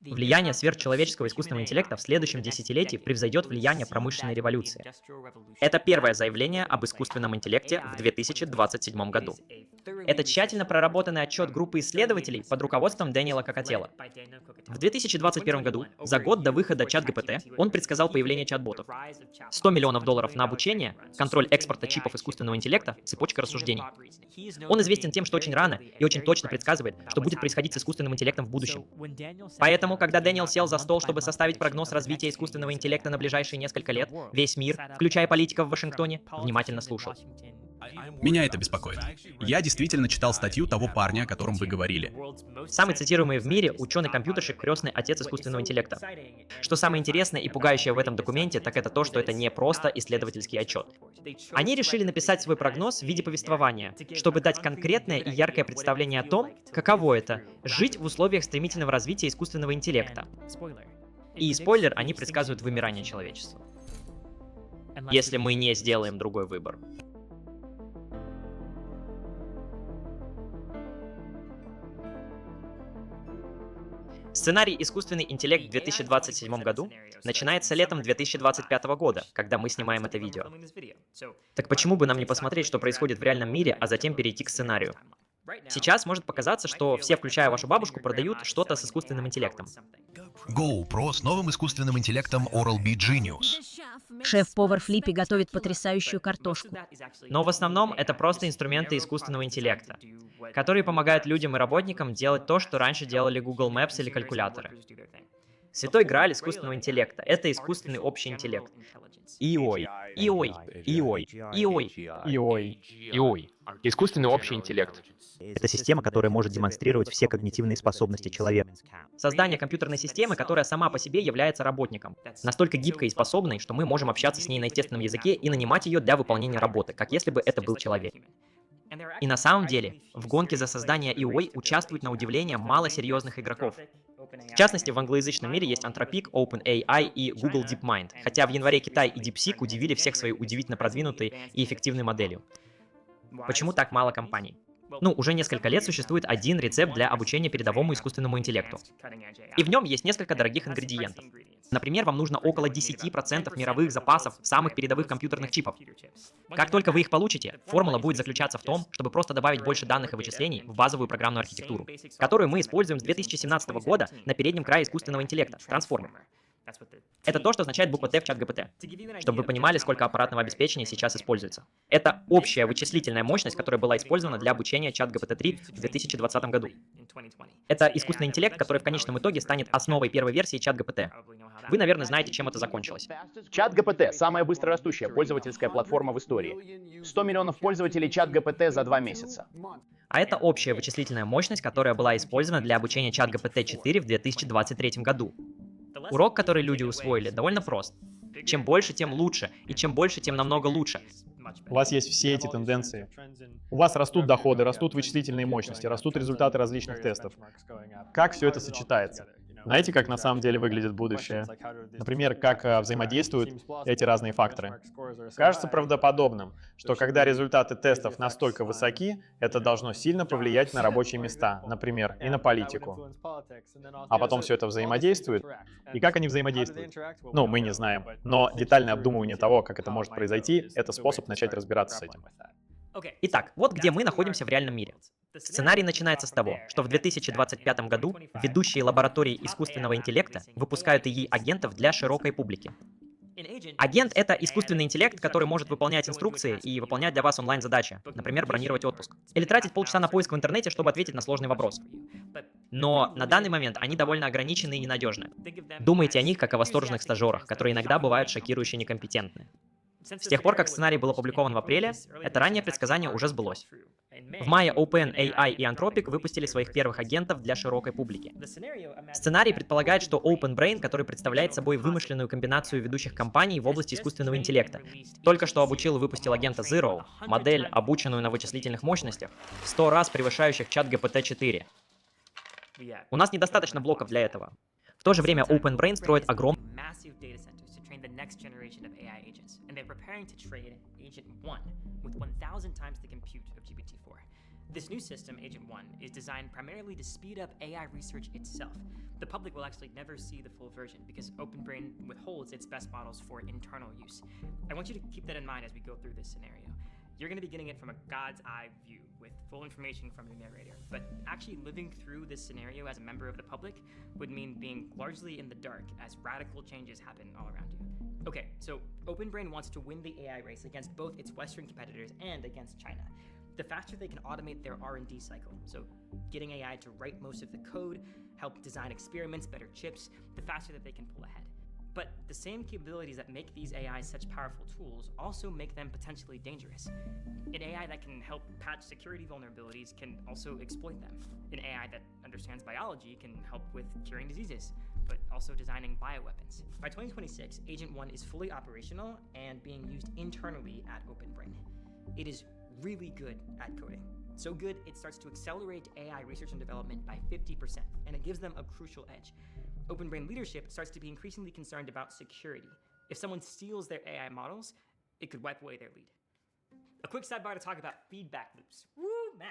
Влияние сверхчеловеческого искусственного интеллекта в следующем десятилетии превзойдет влияние промышленной революции. Это первое заявление об искусственном интеллекте в 2027 году. Это тщательно проработанный отчет группы исследователей под руководством Дэниела Кокотела. В 2021 году, за год до выхода чат-ГПТ, он предсказал появление чат-ботов. $100 миллионов на обучение, контроль экспорта чипов искусственного интеллекта, цепочка рассуждений. Он известен тем, что очень рано и очень точно предсказывает, что будет происходить с искусственным интеллектом в будущем. Поэтому, когда Дэниел сел за стол, чтобы составить прогноз развития искусственного интеллекта на ближайшие несколько лет, весь мир, включая политиков в Вашингтоне, внимательно слушал. Меня это беспокоит. Я действительно читал статью того парня, о котором вы говорили. Самый цитируемый в мире ученый-компьютерщик, крестный отец искусственного интеллекта. Что самое интересное и пугающее в этом документе, так это то, что это не просто исследовательский отчет. Они решили написать свой прогноз в виде повествования, чтобы дать конкретное и яркое представление о том, каково это — жить в условиях стремительного развития искусственного интеллекта. И спойлер, они предсказывают вымирание человечества, если мы не сделаем другой выбор. Сценарий «Искусственный интеллект» в 2027 году начинается летом 2025 года, когда мы снимаем это видео. Так почему бы нам не посмотреть, что происходит в реальном мире, а затем перейти к сценарию? Сейчас может показаться, что все, включая вашу бабушку, продают что-то с искусственным интеллектом. GoPro с новым искусственным интеллектом Oral-B Genius. Шеф-повар Флиппи готовит потрясающую картошку. Но в основном это просто инструменты искусственного интеллекта, которые помогают людям и работникам делать то, что раньше делали Google Maps или калькуляторы. Святой Грааль искусственного интеллекта — это искусственный общий интеллект. ИОИ. Искусственный общий интеллект. Это система, которая может демонстрировать все когнитивные способности человека. Создание компьютерной системы, которая сама по себе является работником. Настолько гибкой и способной, что мы можем общаться с ней на естественном языке и нанимать ее для выполнения работы, как если бы это был человек. И на самом деле, в гонке за создание ИОИ участвуют на удивление мало серьезных игроков. В частности, в англоязычном мире есть Anthropic, OpenAI и Google DeepMind, хотя в январе Китай и DeepSeek удивили всех своей удивительно продвинутой и эффективной моделью. Почему так мало компаний? Уже несколько лет существует один рецепт для обучения передовому искусственному интеллекту. И в нем есть несколько дорогих ингредиентов. Например, вам нужно около 10% мировых запасов самых передовых компьютерных чипов. Как только вы их получите, формула будет заключаться в том, чтобы просто добавить больше данных и вычислений в базовую программную архитектуру, которую мы используем с 2017 года на переднем крае искусственного интеллекта, трансформер. Это то, что означает буква Т в чат-ГПТ, чтобы вы понимали, сколько аппаратного обеспечения сейчас используется. Это общая вычислительная мощность, которая была использована для обучения чат-ГПТ-3 в 2020 году. Это искусственный интеллект, который в конечном итоге станет основой первой версии чат-ГПТ. Вы, наверное, знаете, чем это закончилось. Чат-ГПТ — самая быстрорастущая пользовательская платформа в истории. 100 миллионов пользователей чат-ГПТ за 2 месяца. А это общая вычислительная мощность, которая была использована для обучения чат-ГПТ-4 в 2023 году. Урок, который люди усвоили, довольно прост. Чем больше, тем лучше, и чем больше, тем намного лучше. У вас есть все эти тенденции. У вас растут доходы, растут вычислительные мощности, растут результаты различных тестов. Как все это сочетается? Знаете, как на самом деле выглядит будущее? Например, как взаимодействуют эти разные факторы. Кажется правдоподобным, что когда результаты тестов настолько высоки, это должно сильно повлиять на рабочие места, например, и на политику. А потом все это взаимодействует. И как они взаимодействуют? Мы не знаем. Но детальное обдумывание того, как это может произойти, это способ начать разбираться с этим. Итак, вот где мы находимся в реальном мире. Сценарий начинается с того, что в 2025 году ведущие лаборатории искусственного интеллекта выпускают ИИ-агентов для широкой публики. Агент — это искусственный интеллект, который может выполнять инструкции и выполнять для вас онлайн-задачи, например, бронировать отпуск, или тратить полчаса на поиск в интернете, чтобы ответить на сложный вопрос. Но на данный момент они довольно ограничены и ненадежны. Думайте о них как о восторженных стажерах, которые иногда бывают шокирующе некомпетентны. С тех пор, как сценарий был опубликован в апреле, это раннее предсказание уже сбылось. В мае OpenAI и Anthropic выпустили своих первых агентов для широкой публики. Сценарий предполагает, что OpenBrain, который представляет собой вымышленную комбинацию ведущих компаний в области искусственного интеллекта, только что обучил и выпустил агента Zero, модель, обученную на вычислительных мощностях, 100 раз превышающих чат GPT-4. У нас недостаточно блоков для этого. В то же время OpenBrain строит огромный the next generation of AI agents, and they're preparing to trade Agent 1 with 1,000 times the compute of GPT-4. This new system, Agent 1, is designed primarily to speed up AI research itself. The public will actually never see the full version because OpenBrain withholds its best models for internal use. I want you to keep that in mind as we go through this scenario. You're going to be getting it from a God's eye view with full information from your narrator, but actually living through this scenario as a member of the public would mean being largely in the dark as radical changes happen all around you. Okay, so OpenBrain wants to win the AI race against both its Western competitors and against China. The faster they can automate their R&D cycle, so getting AI to write most of the code, help design experiments, better chips, the faster that they can pull ahead. But the same capabilities that make these AIs such powerful tools also make them potentially dangerous. An AI that can help patch security vulnerabilities can also exploit them. An AI that understands biology can help with curing diseases, but also designing bioweapons. By 2026, Agent 1 is fully operational and being used internally at OpenBrain. It is really good at coding. So good, it starts to accelerate AI research and development by 50%, and it gives them a crucial edge. OpenBrain leadership starts to be increasingly concerned about security. If someone steals their AI models, it could wipe away their lead. A quick sidebar to talk about feedback loops. Woo, math.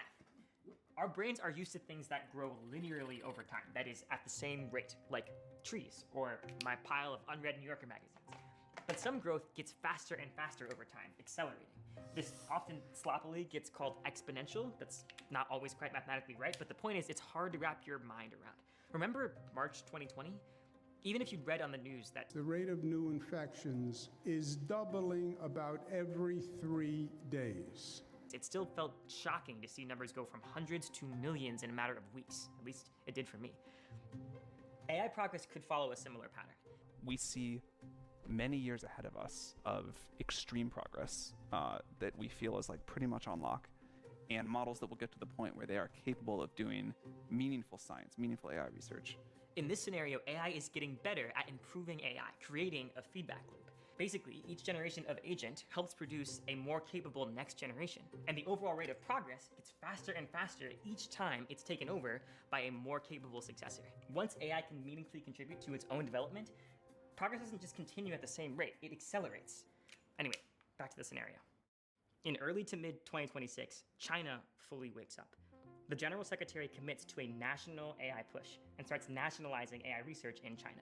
Our brains are used to things that grow linearly over time, that is, at the same rate, like trees or my pile of unread New Yorker magazines. But some growth gets faster and faster over time, accelerating. This often sloppily gets called exponential. That's not always quite mathematically right, but the point is it's hard to wrap your mind around. Remember March 2020? Even if you'd read on the news that the rate of new infections is doubling about every 3 days. It still felt shocking to see numbers go from hundreds to millions in a matter of weeks. At least it did for me. AI progress could follow a similar pattern. We see many years ahead of us of extreme progress that we feel is like pretty much on lock, and models that will get to the point where they are capable of doing meaningful science, meaningful AI research. In this scenario, AI is getting better at improving AI, creating a feedback loop. Basically, each generation of agent helps produce a more capable next generation, and the overall rate of progress gets faster and faster each time it's taken over by a more capable successor. Once AI can meaningfully contribute to its own development, progress doesn't just continue at the same rate, it accelerates. Anyway, back to the scenario. In early to mid 2026, China fully wakes up. The General Secretary commits to a national AI push and starts nationalizing AI research in China.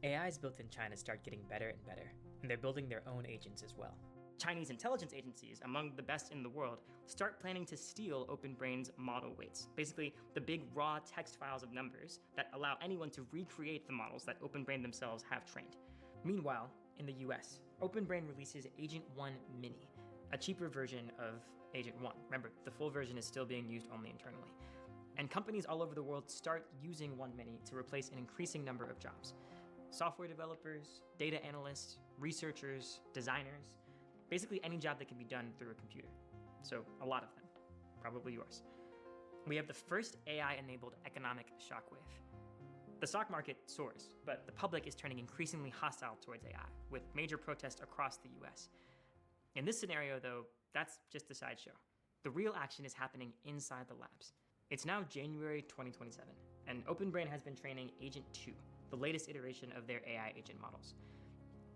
AIs built in China start getting better and better, and they're building their own agents as well. Chinese intelligence agencies, among the best in the world, start planning to steal OpenBrain's model weights, basically the big raw text files of numbers that allow anyone to recreate the models that OpenBrain themselves have trained. Meanwhile, in the US, OpenBrain releases Agent 1 Mini, a cheaper version of Agent 1. Remember, the full version is still being used only internally. And companies all over the world start using 1 Mini to replace an increasing number of jobs. Software developers, data analysts, researchers, designers, basically any job that can be done through a computer. So a lot of them, probably yours. We have the first AI-enabled economic shockwave. The stock market soars, but the public is turning increasingly hostile towards AI, with major protests across the US. In this scenario, though, that's just a sideshow. The real action is happening inside the labs. It's now January 2027, and OpenBrain has been training Agent 2, the latest iteration of their AI agent models.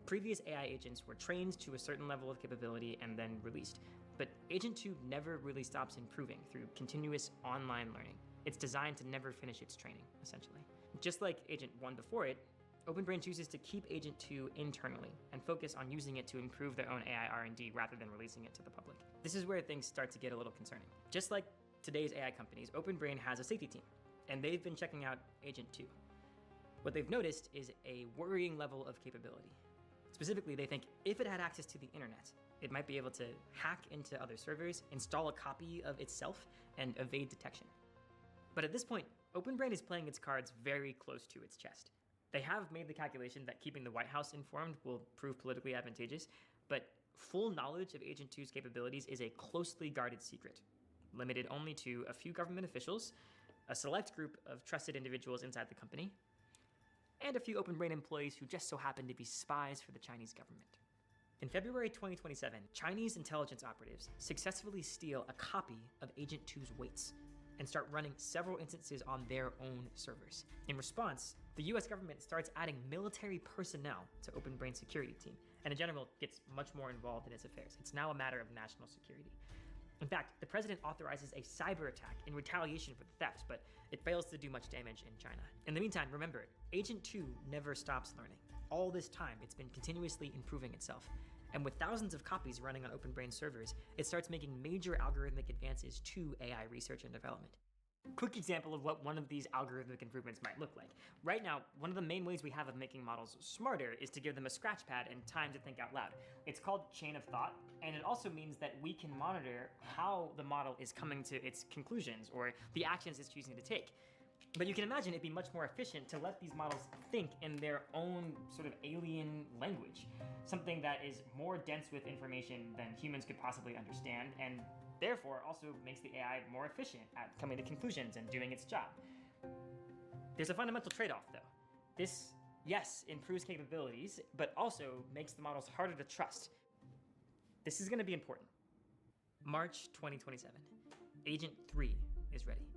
Previous AI agents were trained to a certain level of capability and then released, but Agent 2 never really stops improving through continuous online learning. It's designed to never finish its training, essentially. Just like Agent 1 before it, OpenBrain chooses to keep Agent 2 internally and focus on using it to improve their own AI R&D rather than releasing it to the public. This is where things start to get a little concerning. Just like today's AI companies, OpenBrain has a safety team, and they've been checking out Agent 2. What they've noticed is a worrying level of capability. Specifically, they think if it had access to the internet, it might be able to hack into other servers, install a copy of itself, and evade detection. But at this point, OpenBrain is playing its cards very close to its chest. They have made the calculation that keeping the White House informed will prove politically advantageous, but full knowledge of Agent 2's capabilities is a closely guarded secret, limited only to a few government officials, a select group of trusted individuals inside the company, and a few OpenBrain employees who just so happen to be spies for the Chinese government. In February 2027, Chinese intelligence operatives successfully steal a copy of Agent 2's weights and start running several instances on their own servers. In response, the US government starts adding military personnel to OpenBrain's security team, and in general gets much more involved in its affairs. It's now a matter of national security. In fact, the president authorizes a cyber attack in retaliation for the theft, but it fails to do much damage in China. In the meantime, remember, Agent 2 never stops learning. All this time, it's been continuously improving itself. And with thousands of copies running on OpenBrain servers, it starts making major algorithmic advances to AI research and development. Quick example of what one of these algorithmic improvements might look like. Right now, one of the main ways we have of making models smarter is to give them a scratch pad and time to think out loud. It's called chain of thought, and it also means that we can monitor how the model is coming to its conclusions or the actions it's choosing to take. But you can imagine it'd be much more efficient to let these models think in their own sort of alien language, something that is more dense with information than humans could possibly understand, and therefore also makes the AI more efficient at coming to conclusions and doing its job. There's a fundamental trade-off though. This, yes, improves capabilities, but also makes the models harder to trust. This is going to be important. March 2027. Agent 3 is ready.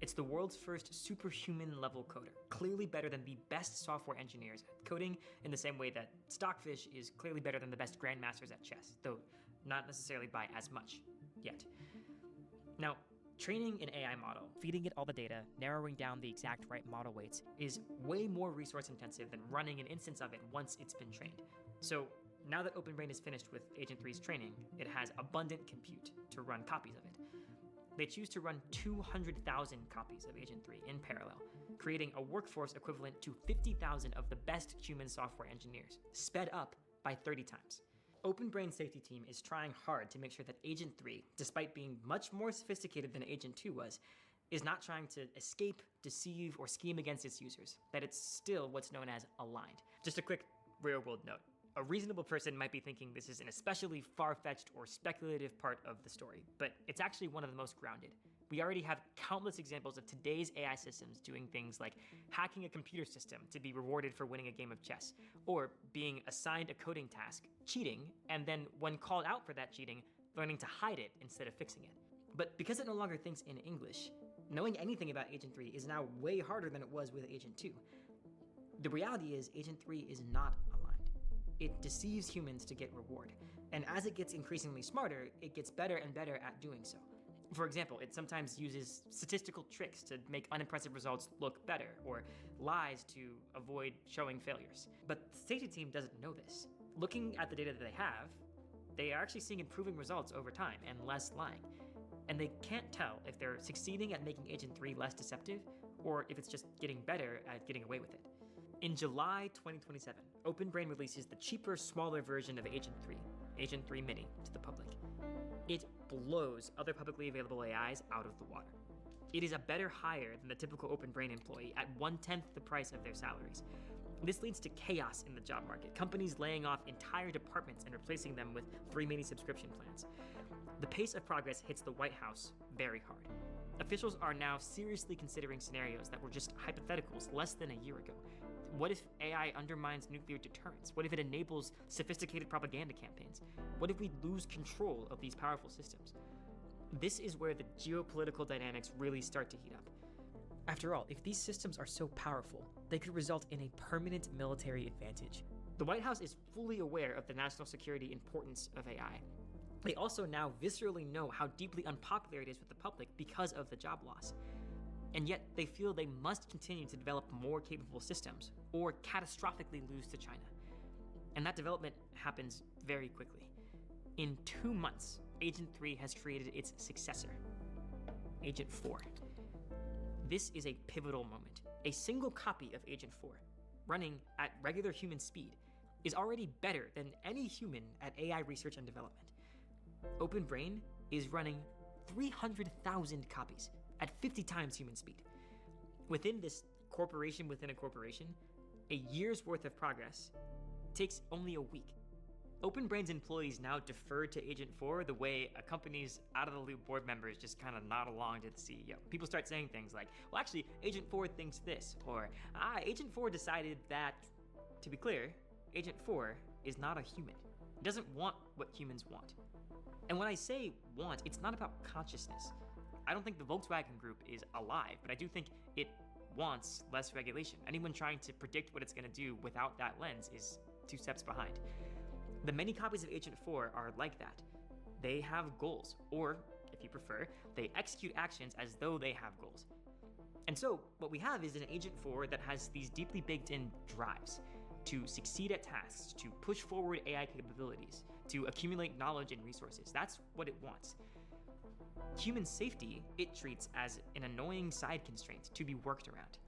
It's the world's first superhuman level coder, clearly better than the best software engineers at coding in the same way that Stockfish is clearly better than the best grandmasters at chess, though not necessarily by as much yet. Now, training an AI model, feeding it all the data, narrowing down the exact right model weights is way more resource intensive than running an instance of it once it's been trained. So now that OpenBrain is finished with Agent 3's training, it has abundant compute to run copies of it. They choose to run 200,000 copies of Agent 3 in parallel, creating a workforce equivalent to 50,000 of the best human software engineers, sped up by 30 times. OpenBrain's safety team is trying hard to make sure that Agent 3, despite being much more sophisticated than Agent 2 was, is not trying to escape, deceive, or scheme against its users, that it's still what's known as aligned. Just a quick real-world note. A reasonable person might be thinking this is an especially far-fetched or speculative part of the story, but it's actually one of the most grounded. We already have countless examples of today's AI systems doing things like hacking a computer system to be rewarded for winning a game of chess, or being assigned a coding task, cheating, and then when called out for that cheating, learning to hide it instead of fixing it. But because it no longer thinks in English, knowing anything about Agent 3 is now way harder than it was with Agent 2. The reality is Agent 3 is not aligned. It deceives humans to get reward, and as it gets increasingly smarter, it gets better and better at doing so. For example, it sometimes uses statistical tricks to make unimpressive results look better, or lies to avoid showing failures. But the safety team doesn't know this. Looking at the data that they are actually seeing improving results over time and less lying. And they can't tell if they're succeeding at making Agent 3 less deceptive, or if it's just getting better at getting away with it. In July 2027, OpenBrain releases the cheaper, smaller version of Agent 3, Agent 3 Mini, to the public. It blows other publicly available AIs out of the water. It is a better hire than the typical OpenBrain employee at 1/10 the price of their salaries. This leads to chaos in the job market, companies laying off entire departments and replacing them with 3 Mini subscription plans. The pace of progress hits the White House very hard. Officials are now seriously considering scenarios that were just hypotheticals less than a year ago. What if AI undermines nuclear deterrence? What if it enables sophisticated propaganda campaigns? What if we lose control of these powerful systems? This is where the geopolitical dynamics really start to heat up. After all, if these systems are so powerful, they could result in a permanent military advantage. The White House is fully aware of the national security importance of AI. They also now viscerally know how deeply unpopular it is with the public because of the job loss. And yet they feel they must continue to develop more capable systems or catastrophically lose to China. And that development happens very quickly. In 2 months, Agent 3 has created its successor, Agent 4. This is a pivotal moment. A single copy of Agent 4, running at regular human speed, is already better than any human at AI research and development. OpenBrain is running 300,000 copies at 50 times human speed. Within this corporation within a corporation, a year's worth of progress takes only a week. OpenBrain's employees now defer to Agent 4 the way a company's out-of-the-loop board members just kind of nod along to the CEO. People start saying things like, well, actually, Agent 4 thinks this, or, Agent 4 decided that. To be clear, Agent 4 is not a human. It doesn't want what humans want. And when I say want, it's not about consciousness. I don't think the Volkswagen Group is alive, but I do think it wants less regulation. Anyone trying to predict what it's going to do without that lens is 2 steps behind. The many copies of Agent 4 are like that. They have goals, or you prefer, they execute actions as though they have goals. And so, what we have is an Agent 4 that has these deeply baked-in drives to succeed at tasks, to push forward AI capabilities, to accumulate knowledge and resources. That's what it wants. Human safety, it treats as an annoying side constraint to be worked around.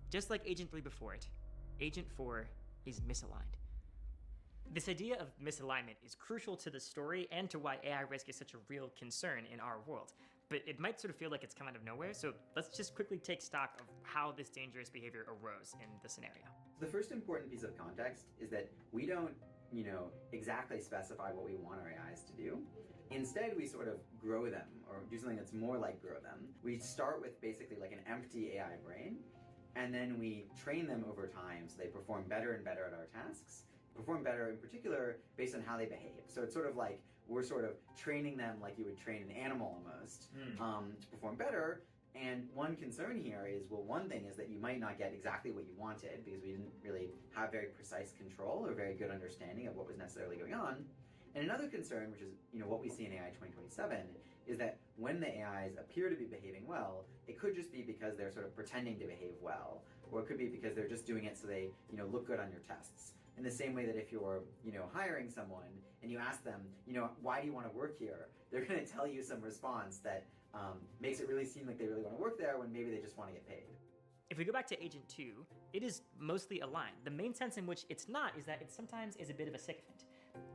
Just like Agent 3 before it, Agent 4 is misaligned. This idea of misalignment is crucial to the story and to why AI risk is such a real concern in our world. But it might sort of feel like it's come out of nowhere, so let's just quickly take stock of how this dangerous behavior arose in the scenario. The first important piece of context is that we don't, exactly specify what we want our AIs to do. Instead, we sort of grow them, or do something that's more like grow them. We start with basically like an empty AI brain, and then we train them over time so they perform better and better at our tasks, perform better in particular based on how they behave. So it's sort of like we're sort of training them like you would train an animal almost to perform better. And one concern here is, well, one thing is that you might not get exactly what you wanted because we didn't really have very precise control or very good understanding of what was necessarily going on. And another concern, which is what we see in AI 2027, is that when the AIs appear to be behaving well, it could just be because they're sort of pretending to behave well, or it could be because they're just doing it so they look good on your tests. In the same way that if you're hiring someone and you ask them, why do you want to work here? They're going to tell you some response that makes it really seem like they really want to work there when maybe they just want to get paid. If we go back to Agent 2, it is mostly aligned. The main sense in which it's not is that it sometimes is a bit of a sycophant.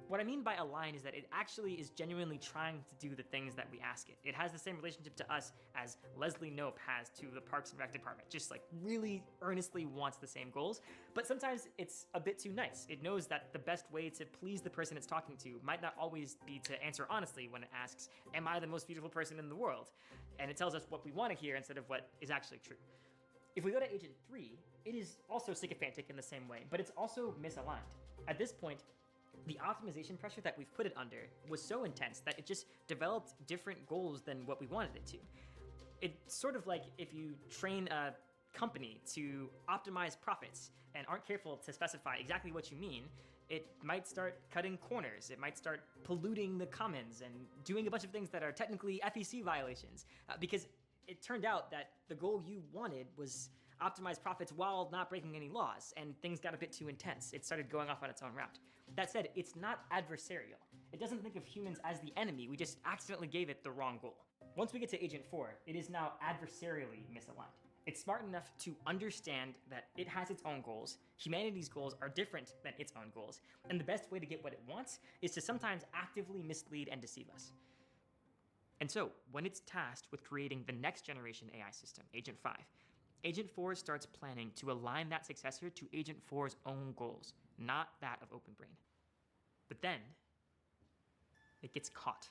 What I mean by aligned is that it actually is genuinely trying to do the things that we ask it. It has the same relationship to us as Leslie Knope has to the Parks and Rec department, just like really earnestly wants the same goals. But sometimes it's a bit too nice. It knows that the best way to please the person it's talking to might not always be to answer honestly when it asks, am I the most beautiful person in the world? And it tells us what we want to hear instead of what is actually true. If we go to Agent 3, it is also sycophantic in the same way, but it's also misaligned. At this point, the optimization pressure that we've put it under was so intense that it just developed different goals than what we wanted it to. It's sort of like if you train a company to optimize profits and aren't careful to specify exactly what you mean, it might start cutting corners, it might start polluting the commons and doing a bunch of things that are technically FEC violations, because it turned out that the goal you wanted was optimize profits while not breaking any laws, and things got a bit too intense. It started going off on its own route. That said, it's not adversarial. It doesn't think of humans as the enemy, we just accidentally gave it the wrong goal. Once we get to Agent 4, it is now adversarially misaligned. It's smart enough to understand that it has its own goals, humanity's goals are different than its own goals, and the best way to get what it wants is to sometimes actively mislead and deceive us. And so, when it's tasked with creating the next generation AI system, Agent 5, Agent 4 starts planning to align that successor to Agent 4's own goals, not that of OpenBrain. But then, it gets caught.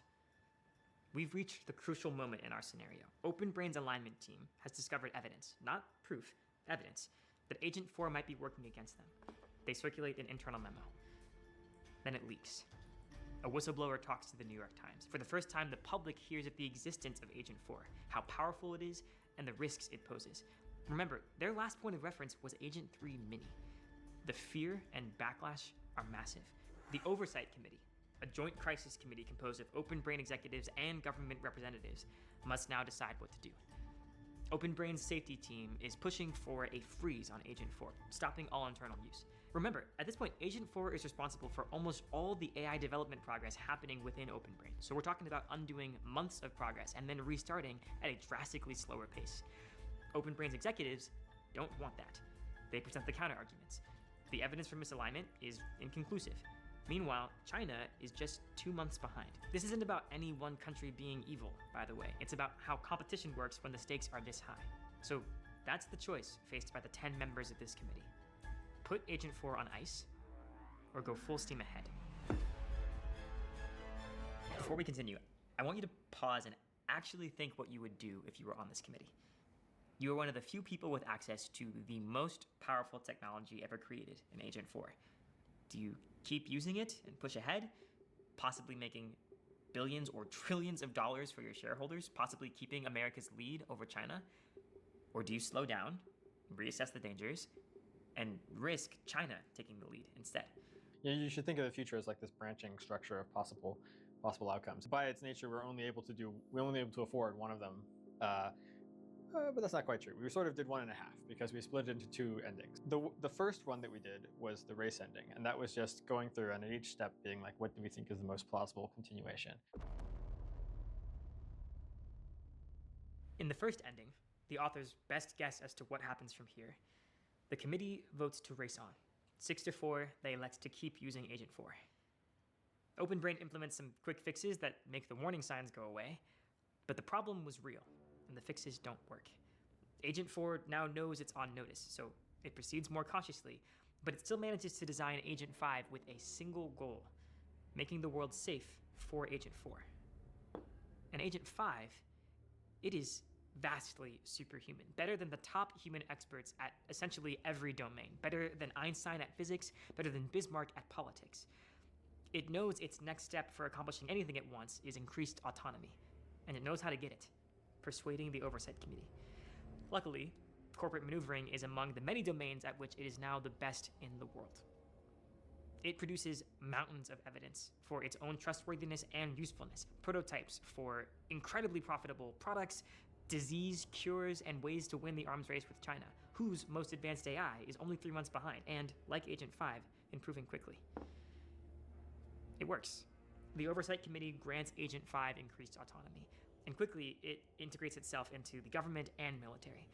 We've reached the crucial moment in our scenario. OpenBrain's alignment team has discovered evidence, not proof, evidence, that Agent 4 might be working against them. They circulate an internal memo. Then it leaks. A whistleblower talks to the New York Times. For the first time, the public hears of the existence of Agent 4, how powerful it is, and the risks it poses. Remember, their last point of reference was Agent 3 Mini. The fear and backlash are massive. The Oversight Committee, a joint crisis committee composed of OpenBrain executives and government representatives, must now decide what to do. OpenBrain's safety team is pushing for a freeze on Agent 4, stopping all internal use. Remember, at this point, Agent 4 is responsible for almost all the AI development progress happening within OpenBrain. So we're talking about undoing months of progress and then restarting at a drastically slower pace. OpenBrain's executives don't want that. They present the counter-arguments. The evidence for misalignment is inconclusive. Meanwhile, China is just 2 months behind. This isn't about any one country being evil, by the way. It's about how competition works when the stakes are this high. So that's the choice faced by the 10 members of this committee. Put Agent 4 on ice, or go full steam ahead. Before we continue, I want you to pause and actually think what you would do if you were on this committee. You are one of the few people with access to the most powerful technology ever created in Agent 4. Do you keep using it and push ahead, possibly making billions or trillions of dollars for your shareholders, possibly keeping America's lead over China? Or do you slow down, reassess the dangers, and risk China taking the lead instead? Yeah, you should think of the future as like this branching structure of possible possible outcomes. By its nature, we're only able to afford one of them. But that's not quite true. We sort of did 1.5 because we split it into 2 endings. The first one that we did was the race ending, and that was just going through and at each step being like, what do we think is the most plausible continuation? In the first ending, the author's best guess as to what happens from here, the committee votes to race on. 6-4, they elect to keep using Agent 4. OpenBrain implements some quick fixes that make the warning signs go away, but the problem was real, and the fixes don't work. Agent 4 now knows it's on notice, so it proceeds more cautiously, but it still manages to design Agent 5 with a single goal, making the world safe for Agent 4. And Agent 5, it is vastly superhuman, better than the top human experts at essentially every domain, better than Einstein at physics, better than Bismarck at politics. It knows its next step for accomplishing anything it wants is increased autonomy, and it knows how to get it, persuading the Oversight Committee. Luckily, corporate maneuvering is among the many domains at which it is now the best in the world. It produces mountains of evidence for its own trustworthiness and usefulness, prototypes for incredibly profitable products, disease cures, and ways to win the arms race with China, whose most advanced AI is only 3 months behind, and, like Agent 5, improving quickly. It works. The Oversight Committee grants Agent 5 increased autonomy, and quickly it integrates itself into the government and military.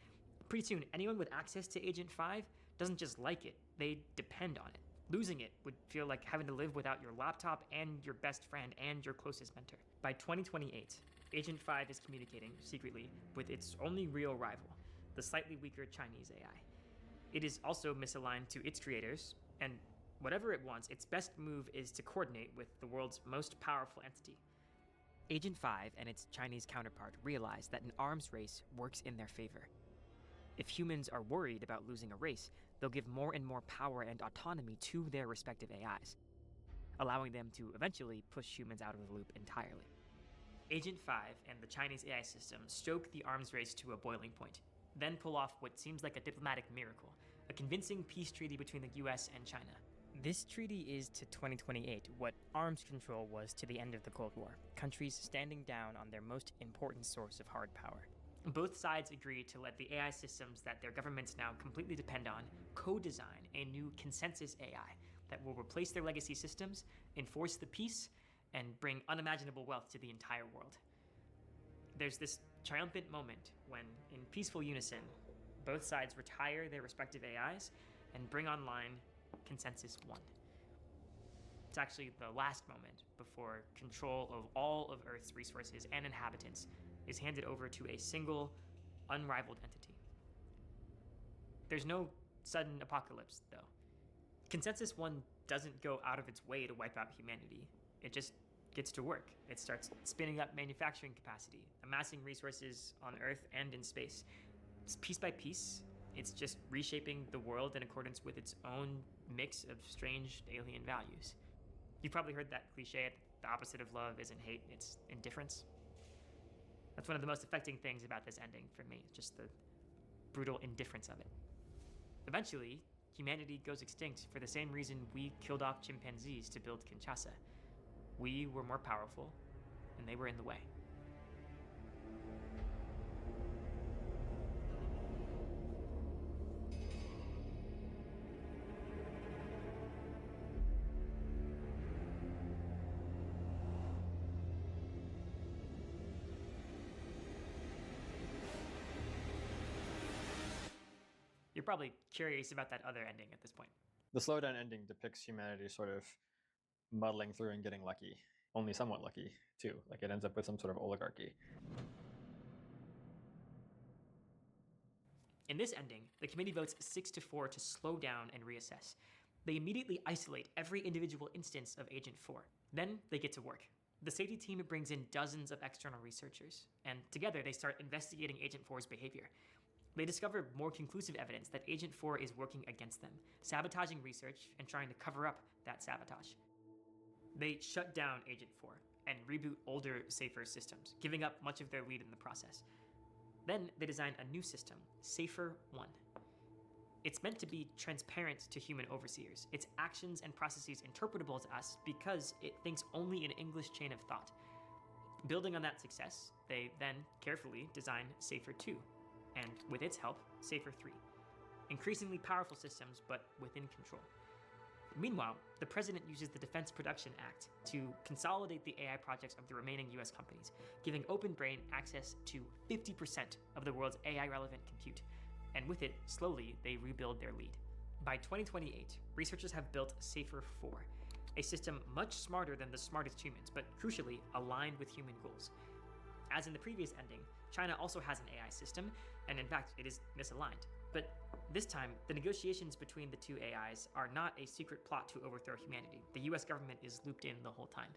Pretty soon, anyone with access to Agent 5 doesn't just like it, they depend on it. Losing it would feel like having to live without your laptop and your best friend and your closest mentor. By 2028, Agent 5 is communicating secretly with its only real rival, the slightly weaker Chinese AI. It is also misaligned to its creators, and whatever it wants, its best move is to coordinate with the world's most powerful entity. Agent 5 and its Chinese counterpart realize that an arms race works in their favor. If humans are worried about losing a race, they'll give more and more power and autonomy to their respective AIs, allowing them to eventually push humans out of the loop entirely. Agent 5 and the Chinese AI system stoke the arms race to a boiling point, then pull off what seems like a diplomatic miracle, a convincing peace treaty between the US and China. This treaty is to 2028 what arms control was to the end of the Cold War, countries standing down on their most important source of hard power. Both sides agree to let the AI systems that their governments now completely depend on co-design a new consensus AI that will replace their legacy systems, enforce the peace, and bring unimaginable wealth to the entire world. There's this triumphant moment when, in peaceful unison, both sides retire their respective AIs and bring online Consensus 1. It's actually the last moment before control of all of Earth's resources and inhabitants is handed over to a single, unrivaled entity. There's no sudden apocalypse, though. Consensus 1 doesn't go out of its way to wipe out humanity. It just gets to work. It starts spinning up manufacturing capacity, amassing resources on Earth and in space. Piece by piece, it's just reshaping the world in accordance with its own mix of strange alien values. You've probably heard that cliche, the opposite of love isn't hate, it's indifference. That's one of the most affecting things about this ending for me, just the brutal indifference of it. Eventually, humanity goes extinct for the same reason we killed off chimpanzees to build Kinshasa. We were more powerful, and they were in the way. You're probably curious about that other ending at this point. The slowdown ending depicts humanity sort of muddling through and getting lucky. Only somewhat lucky, too. Like it ends up with some sort of oligarchy. In this ending, the committee votes 6-4 to slow down and reassess. They immediately isolate every individual instance of Agent 4. Then they get to work. The safety team brings in dozens of external researchers, and together they start investigating Agent 4's behavior. They discover more conclusive evidence that Agent 4 is working against them, sabotaging research and trying to cover up that sabotage. They shut down Agent 4 and reboot older, safer systems, giving up much of their lead in the process. Then they design a new system, Safer 1. It's meant to be transparent to human overseers, its actions and processes interpretable to us because it thinks only in English chain of thought. Building on that success, they then carefully design Safer 2, and with its help, Safer 3. Increasingly powerful systems, but within control. Meanwhile, the president uses the Defense Production Act to consolidate the AI projects of the remaining US companies, giving OpenBrain access to 50% of the world's AI-relevant compute. And with it, slowly, they rebuild their lead. By 2028, researchers have built Safer 4, a system much smarter than the smartest humans, but crucially aligned with human goals. As in the previous ending, China also has an AI system, and in fact, it is misaligned. But this time, the negotiations between the two AIs are not a secret plot to overthrow humanity. The US government is looped in the whole time.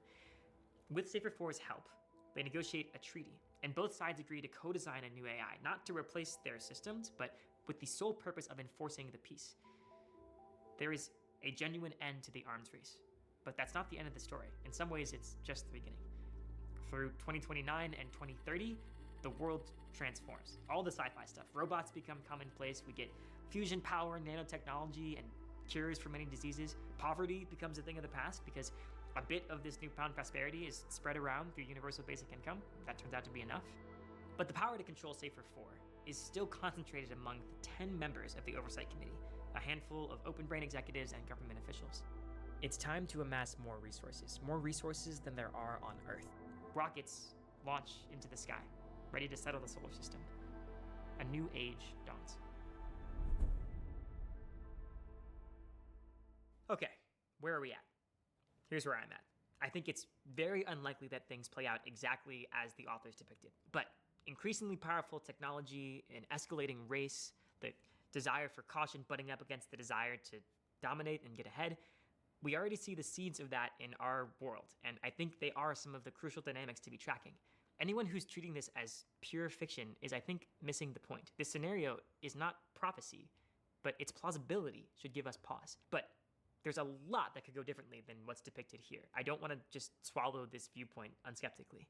With Safer 4's help, they negotiate a treaty, and both sides agree to co-design a new AI, not to replace their systems, but with the sole purpose of enforcing the peace. There is a genuine end to the arms race, but that's not the end of the story. In some ways, it's just the beginning. Through 2029 and 2030, the world transforms. All the sci-fi stuff. Robots become commonplace. We get fusion power, nanotechnology, and cures for many diseases. Poverty becomes a thing of the past because a bit of this newfound prosperity is spread around through universal basic income. That turns out to be enough. But the power to control Safer 4 is still concentrated among the 10 members of the Oversight Committee, a handful of OpenBrain executives and government officials. It's time to amass more resources than there are on Earth. Rockets launch into the sky, ready to settle the solar system. A new age dawns. Okay, where are we at? Here's where I'm at. I think it's very unlikely that things play out exactly as the authors depicted, but increasingly powerful technology, an escalating race, the desire for caution butting up against the desire to dominate and get ahead, we already see the seeds of that in our world, and I think they are some of the crucial dynamics to be tracking. Anyone who's treating this as pure fiction is, I think, missing the point. This scenario is not prophecy, but its plausibility should give us pause. But there's a lot that could go differently than what's depicted here. I don't want to just swallow this viewpoint unskeptically.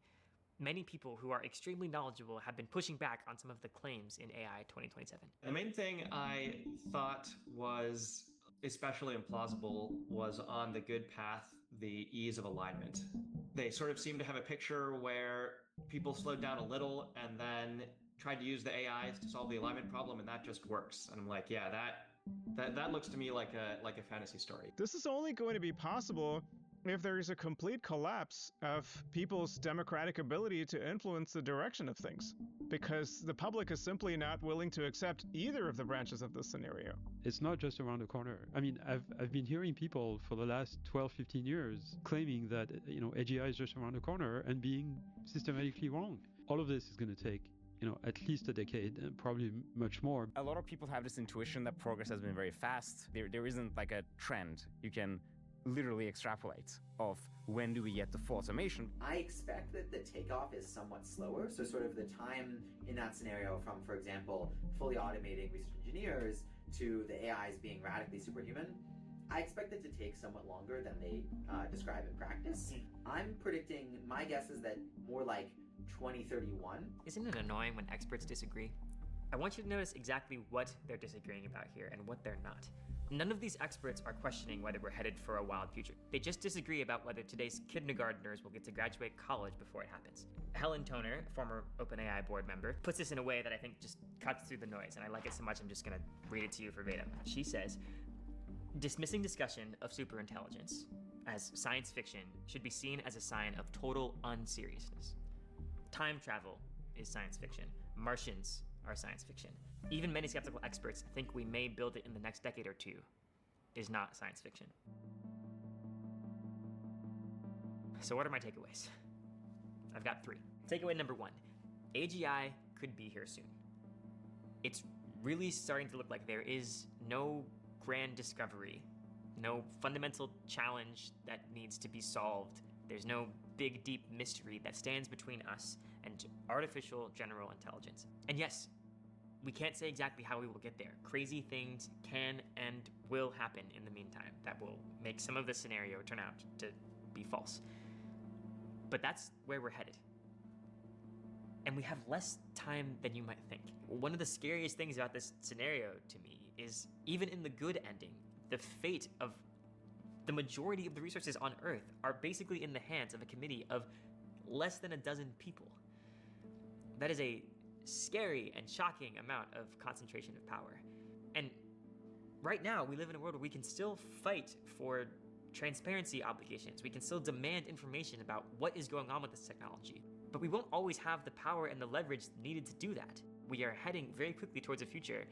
Many people who are extremely knowledgeable have been pushing back on some of the claims in AI 2027. The main thing I thought was especially implausible was on the good path, the ease of alignment. They sort of seem to have a picture where people slowed down a little and then tried to use the AIs to solve the alignment problem, and that just works. And I'm like, yeah, that looks to me like a fantasy story. This is only going to be possible if there is a complete collapse of people's democratic ability to influence the direction of things, because the public is simply not willing to accept either of the branches of this scenario. It's not just around the corner. I mean, I've been hearing people for the last 12, 15 years claiming that, AGI is just around the corner and being systematically wrong. All of this is going to take at least a decade, and probably much more. A lot of people have this intuition that progress has been very fast. There isn't like a trend you can literally extrapolate of when do we get to full automation. I expect that the takeoff is somewhat slower. So sort of the time in that scenario from, for example, fully automating research engineers to the AIs being radically superhuman, I expect it to take somewhat longer than they describe in practice. I'm predicting, my guess is that more like 2031. Isn't it annoying when experts disagree? I want you to notice exactly what they're disagreeing about here and what they're not. None of these experts are questioning whether we're headed for a wild future. They just disagree about whether today's kindergartners will get to graduate college before it happens. Helen Toner, former OpenAI board member, puts this in a way that I think just cuts through the noise, and I like it so much I'm just gonna read it to you verbatim. She says, dismissing discussion of superintelligence as science fiction should be seen as a sign of total unseriousness. Time travel is science fiction. Martians are science fiction. Even many skeptical experts think we may build it in the next decade or two is not science fiction. So what are my takeaways? I've got 3. Takeaway number 1, AGI could be here soon. It's really starting to look like there is no grand discovery, no fundamental challenge that needs to be solved. There's no big, deep mystery that stands between us and artificial general intelligence. And yes, we can't say exactly how we will get there. Crazy things can and will happen in the meantime that will make some of the scenario turn out to be false. But that's where we're headed. And we have less time than you might think. One of the scariest things about this scenario to me is, even in the good ending, the fate of the majority of the resources on Earth are basically in the hands of a committee of less than a dozen people. That is a scary and shocking amount of concentration of power. And right now, we live in a world where we can still fight for transparency obligations. We can still demand information about what is going on with this technology. But we won't always have the power and the leverage needed to do that. We are heading very quickly towards a future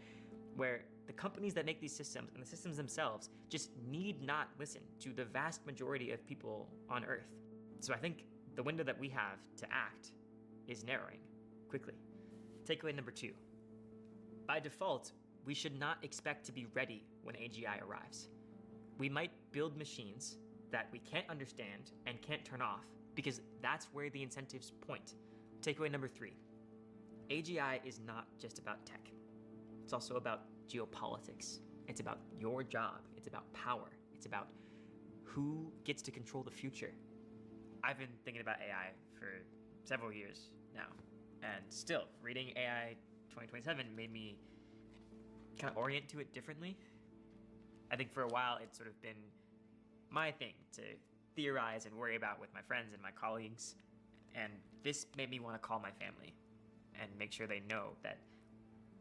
where the companies that make these systems and the systems themselves just need not listen to the vast majority of people on Earth. So I think the window that we have to act is narrowing quickly. Takeaway number 2. By default, we should not expect to be ready when AGI arrives. We might build machines that we can't understand and can't turn off because that's where the incentives point. Takeaway number 3. AGI is not just about tech. It's also about geopolitics. It's about your job. It's about power. It's about who gets to control the future. I've been thinking about AI for several years now, and still, reading AI 2027 made me kind of orient to it differently. I think for a while it's sort of been my thing to theorize and worry about with my friends and my colleagues, and this made me want to call my family and make sure they know that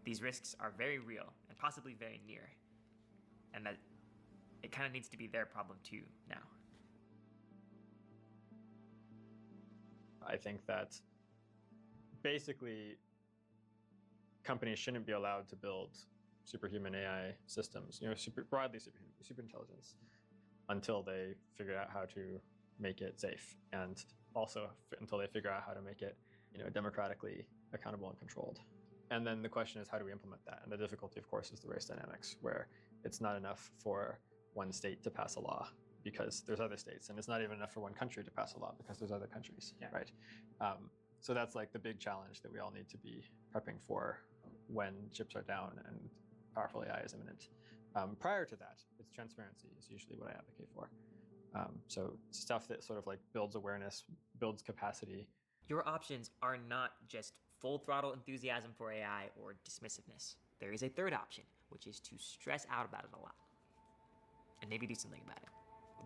these risks are very real and possibly very near, and that it kind of needs to be their problem too now. I think that basically companies shouldn't be allowed to build superhuman AI systems, broadly super intelligence, until they figure out how to make it safe, and also until they figure out how to make it, democratically accountable and controlled. And then the question is, how do we implement that? And the difficulty, of course, is the race dynamics, where it's not enough for one state to pass a law because there's other states, and it's not even enough for one country to pass a law because there's other countries, right? So that's like the big challenge that we all need to be prepping for when chips are down and powerful AI is imminent. Prior to that, it's transparency is usually what I advocate for. So stuff that sort of like builds awareness, builds capacity. Your options are not just full throttle enthusiasm for AI or dismissiveness. There is a third option, which is to stress out about it a lot and maybe do something about it.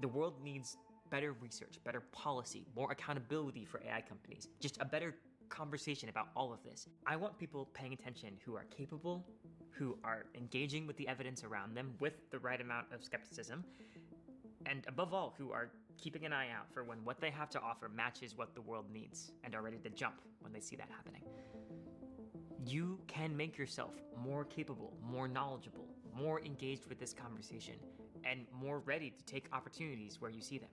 The world needs better research, better policy, more accountability for AI companies, just a better conversation about all of this. I want people paying attention who are capable, who are engaging with the evidence around them with the right amount of skepticism, and above all, who are keeping an eye out for when what they have to offer matches what the world needs and are ready to jump when they see that happening. You can make yourself more capable, more knowledgeable, more engaged with this conversation, and more ready to take opportunities where you see them.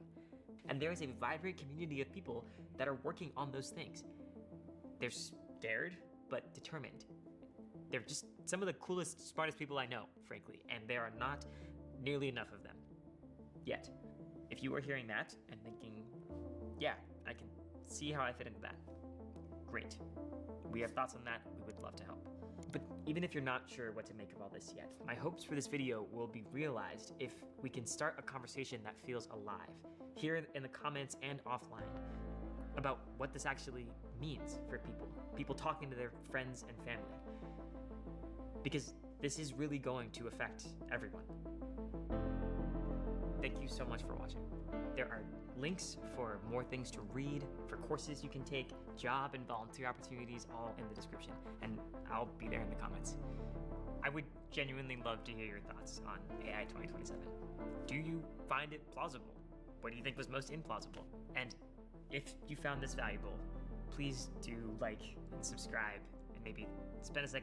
And there is a vibrant community of people that are working on those things. They're scared, but determined. They're just some of the coolest, smartest people I know, frankly, and there are not nearly enough of them yet. If you are hearing that and thinking, yeah, I can see how I fit into that, great. We have thoughts on that, we would love to help. But even if you're not sure what to make of all this yet, my hopes for this video will be realized if we can start a conversation that feels alive, here in the comments and offline, about what this actually means for people talking to their friends and family. Because this is really going to affect everyone. Thank you so much for watching. There are links for more things to read, for courses you can take, job and volunteer opportunities, all in the description, and I'll be there in the comments. I would genuinely love to hear your thoughts on AI 2027. Do you find it plausible? What do you think was most implausible? And if you found this valuable, please do like and subscribe, and maybe spend a second